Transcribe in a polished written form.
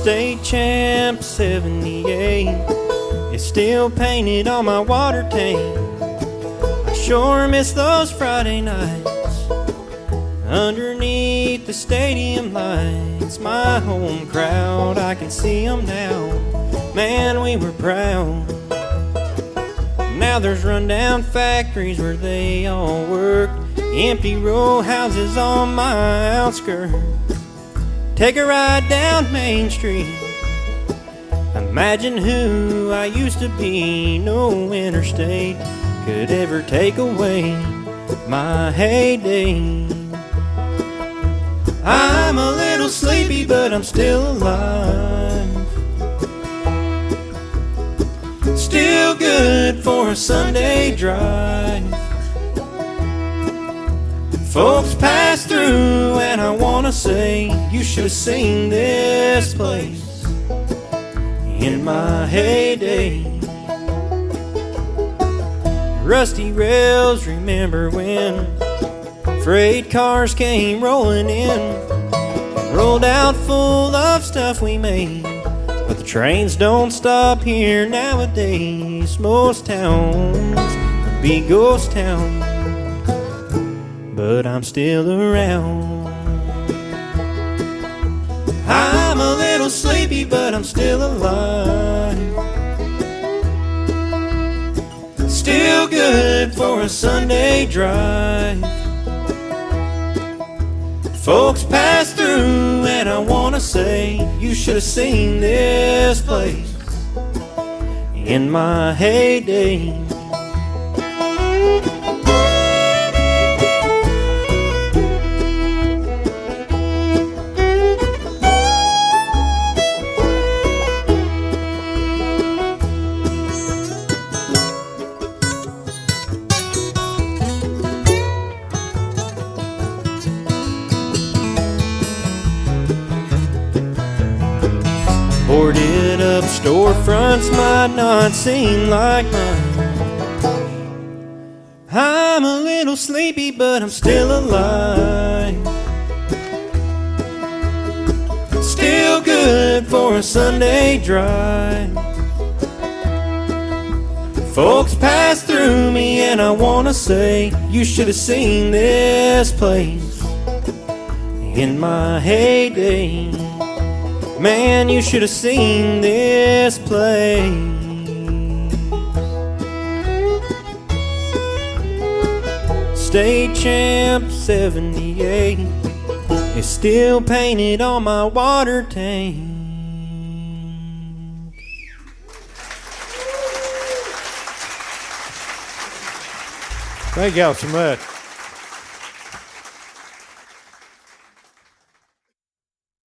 State champ 78 is still painted on my water tank. I sure miss those Friday nights underneath the stadium lights. My home crowd, I can see them now. Man, we were proud. Now there's rundown factories where they all work, empty row houses on my outskirts. Take a ride down Main Street, imagine who I used to be. No interstate could ever take away my heyday. I'm a little sleepy, but I'm still alive. Still good for a Sunday drive. Folks pass through and I wanna say, you should have seen this place in my heyday. Rusty rails, remember when freight cars came rolling in, rolled out full of stuff we made. But the trains don't stop here nowadays. Most towns would be ghost towns, but I'm still around. I'm a little sleepy, but I'm still alive. Still good for a Sunday drive. Folks pass through and I wanna say, you should have seen this place in my heyday. Boarded up storefronts might not seem like mine. I'm a little sleepy, but I'm still alive. Still good for a Sunday drive. Folks pass through me and I wanna say, you should have seen this place in my heyday. Man, you should have seen this place. State champ 78 is still painted on my water tank. Thank y'all so much.